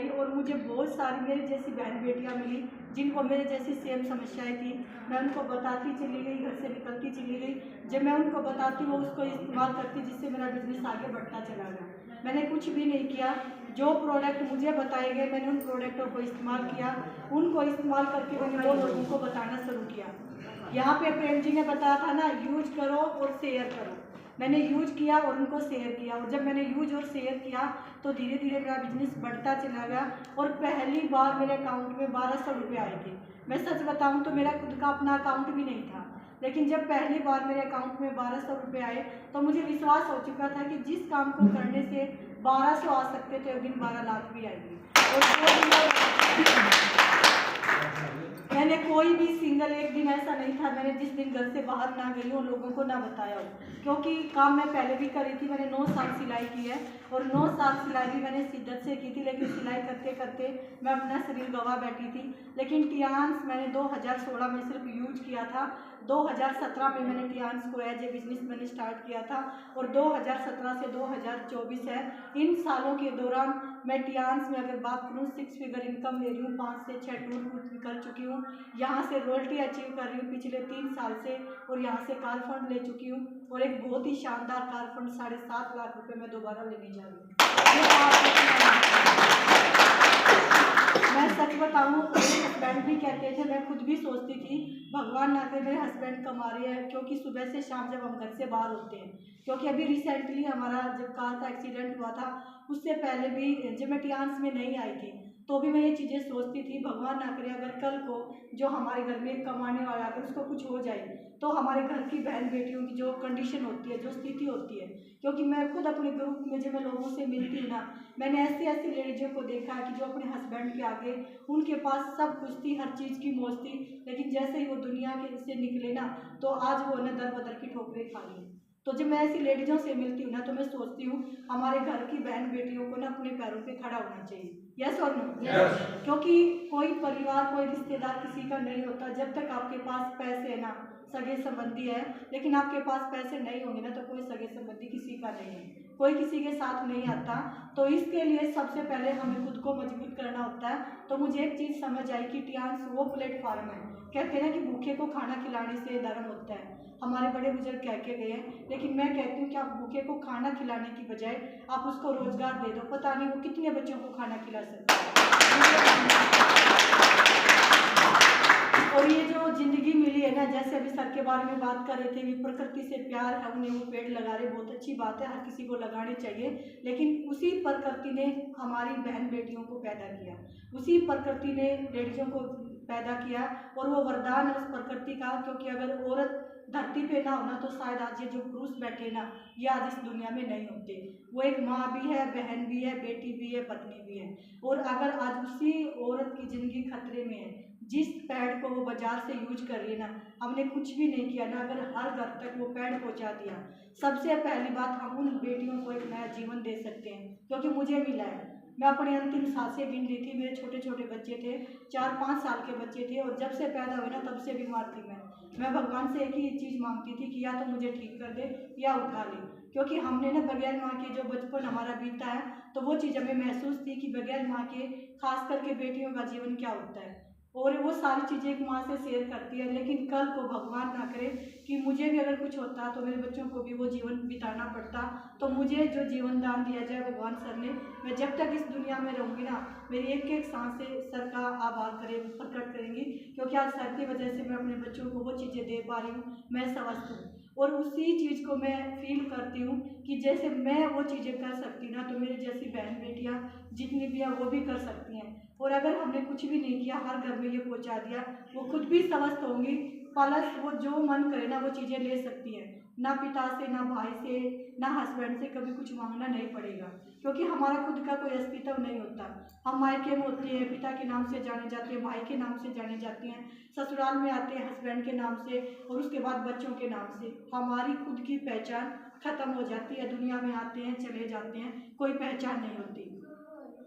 आई और मुझे बहुत सारी मेरी जैसी बहन बेटियां मिली जिनको मेरे जैसी सेम समस्याएं थी। मैं उनको बताती चली गई, घर से निकलती चली गई। जब मैं उनको बताती वो उसको इस्तेमाल करती, जिससे मेरा बिजनेस आगे बढ़ता चला गया। मैंने कुछ भी नहीं किया, जो प्रोडक्ट मुझे बताए गए मैंने उन प्रोडक्टों को इस्तेमाल किया। उनको इस्तेमाल करके मैंने वो लोगों को बताना शुरू किया। यहाँ पे प्रेम जी ने बताया था ना, यूज करो और शेयर करो। मैंने यूज किया और उनको शेयर किया, और जब मैंने यूज और शेयर किया तो धीरे धीरे मेरा बिजनेस बढ़ता चला गया। और पहली बार मेरे अकाउंट में 1200 रुपये आए थे। मैं सच बताऊं तो मेरा खुद का अपना अकाउंट भी नहीं था, लेकिन जब पहली बार मेरे अकाउंट में 1200 रुपये आए तो मुझे विश्वास हो चुका था कि जिस काम को करने से 1200 आ सकते थे, उस दिन 12 लाख भी आएंगे। और मैंने कोई भी सिंगल एक दिन ऐसा नहीं था मैंने जिस दिन घर से बाहर ना गई हूँ, लोगों को ना बताया हो, क्योंकि काम मैं पहले भी करी थी। मैंने 9 साल सिलाई की है और 9 साल सिलाई भी मैंने शिद्दत से की थी, लेकिन सिलाई करते करते मैं अपना शरीर गवा बैठी थी। लेकिन टियान्स मैंने 2016 में सिर्फ यूज किया था। 2017 में मैंने टियान्स को एज ए बिजनेस मैंने स्टार्ट किया था और 2017 से 2024 है। इन सालों के दौरान मैं टियान्स में अगर बात करूँ 6 फिगर इनकम ले रही हूँ, 5 से 6 टूर कर चुकी हूँ। यहाँ से रॉयल्टी अचीव कर रही हूँ पिछले 3 साल से, और यहाँ से कार फंड ले चुकी हूँ और एक बहुत ही शानदार कार फंड 7.5 लाख रुपए मैं दोबारा लेने जा रही हूँ। मैं सच बताऊँ, मेरे हस्बैंड भी कहते थे, मैं खुद भी सोचती थी भगवान ना करे मेरे हस्बैंड कमा रहे हैं, क्योंकि सुबह से शाम जब हम घर से बाहर होते हैं, क्योंकि अभी रिसेंटली हमारा जब कार का एक्सीडेंट हुआ था उससे पहले भी जब मैं टियान्स में नहीं आई थी तो भी मैं ये चीज़ें सोचती थी भगवान ना करे अगर कल को जो हमारे घर में कमाने वाला अगर उसको कुछ हो जाए तो हमारे घर की बहन बेटियों की जो कंडीशन होती है, जो स्थिति होती है। क्योंकि मैं खुद अपने ग्रुप में जब मैं लोगों से मिलती हूँ ना, मैंने ऐसी ऐसी लेडीजों को देखा है कि जो अपने हस्बैंड के आगे उनके पास सब कुछ थी, हर चीज़ की मौज थी, लेकिन जैसे ही वो दुनिया के से निकले ना तो आज वो उन्हें दर बदर की ठोकरें खा रही है। तो जब मैं ऐसी लेडीजों से मिलती हूँ ना तो मैं सोचती हूँ हमारे घर की बहन बेटियों को ना अपने पैरों पे खड़ा होना चाहिए। यस और नो? Yes. क्योंकि कोई परिवार कोई रिश्तेदार किसी का नहीं होता जब तक आपके पास पैसे है ना, सगे संबंधी है, लेकिन आपके पास पैसे नहीं होंगे ना तो कोई सगे संबंधी किसी का नहीं है, कोई किसी के साथ नहीं आता। तो इसके लिए सबसे पहले हमें खुद को मजबूत करना होता है। तो मुझे एक चीज़ समझ आई कि टियान्स वो प्लेटफॉर्म है, कहते हैं ना कि भूखे को खाना खिलाने से धर्म होता है, हमारे बड़े बुजुर्ग कह के गए हैं। लेकिन मैं कहती हूँ कि आप भूखे को खाना खिलाने की बजाय आप उसको रोजगार दे दो, पता नहीं वो कितने बच्चों को खाना खिला सकते हैं। और ये जो जिंदगी मिली है ना, जैसे अभी सर के बारे में बात कर रहे थे, प्रकृति से प्यार है, उन्हें वो पेड़ लगा रहे, बहुत अच्छी बात है, हर किसी को लगाने चाहिए। लेकिन उसी प्रकृति ने हमारी बहन बेटियों को पैदा किया, उसी प्रकृति ने लेडीजों को पैदा किया और वो वरदान है उस प्रकृति का। क्योंकि अगर औरत धरती पे ना होना तो शायद आज ये जो पुरुष बैठे ना ये आज इस दुनिया में नहीं होते। वो एक माँ भी है, बहन भी है, बेटी भी है, पत्नी भी है। और अगर आज उसी औरत की जिंदगी खतरे में है, जिस पैड को वो बाजार से यूज कर रही है ना, हमने कुछ भी नहीं किया ना, अगर हर घर तक वो पैड पहुंचा दिया, सबसे पहली बात हम उन बेटियों को एक नया जीवन दे सकते हैं। क्योंकि मुझे मिला है, मैं अपनी अंतिम सांसें गिन रही थी, मेरे छोटे छोटे बच्चे थे, 4-5 साल के बच्चे थे, और जब से पैदा हुए ना तब से बीमार थी मैं भगवान से एक ही चीज़ मांगती थी कि या तो मुझे ठीक कर दे या उठा ले। क्योंकि हमने ना बगैर माँ के जो बचपन हमारा बीता है तो वो चीज़ हमें महसूस थी कि बगैर माँ के खास करके बेटियों का जीवन क्या होता है, और वो सारी चीज़ें एक माँ से शेयर करती है। लेकिन कल को भगवान ना करे कि मुझे भी अगर कुछ होता तो मेरे बच्चों को भी वो जीवन बिताना पड़ता, तो मुझे जो जीवन दान दिया जाए भगवान सर ने, मैं जब तक इस दुनिया में रहूँगी ना मेरी एक एक सांस से सर का आभार प्रकट करेंगी। क्योंकि आज सर की वजह से मैं अपने बच्चों को वो चीज़ें दे पा रही हूँ, मैं समझती हूँ और उसी चीज़ को मैं फील करती हूँ कि जैसे मैं वो चीज़ें कर सकती ना तो मेरी जैसी बहन बेटियाँ जितनी भी हैं वो भी कर सकती हैं। और अगर हमने कुछ भी नहीं किया, हर घर में ये पहुंचा दिया, वो खुद भी स्वस्थ होंगी, प्लस वो जो मन करे ना वो चीज़ें ले सकती हैं, ना पिता से, ना भाई से, ना हस्बैंड से कभी कुछ मांगना नहीं पड़ेगा। क्योंकि हमारा खुद का कोई अस्तित्व नहीं होता, हम मायके में होते हैं, पिता के नाम से जाने जाते हैं, भाई के नाम से जाने जाते हैं, ससुराल में आते हैं हस्बैंड के नाम से, और उसके बाद बच्चों के नाम से हमारी खुद की पहचान खत्म हो जाती है। दुनिया में आते हैं चले जाते हैं, कोई पहचान नहीं होती।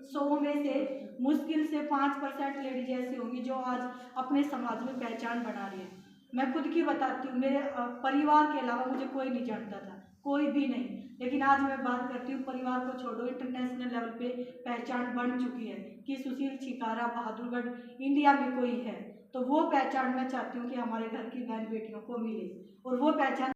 100 में से मुश्किल से 5% लेडीज ऐसी होंगी जो आज अपने समाज में पहचान बना रही है। मैं खुद की बताती हूँ, मेरे परिवार के अलावा मुझे कोई नहीं जानता था, कोई भी नहीं। लेकिन आज मैं बात करती हूँ, परिवार को छोड़ो, इंटरनेशनल लेवल पे पहचान बन चुकी है कि सुशील छिकारा बहादुरगढ़ इंडिया में कोई है। तो वो पहचान मैं चाहती हूँ कि हमारे घर की बहन बेटियों को मिले, और वो पहचान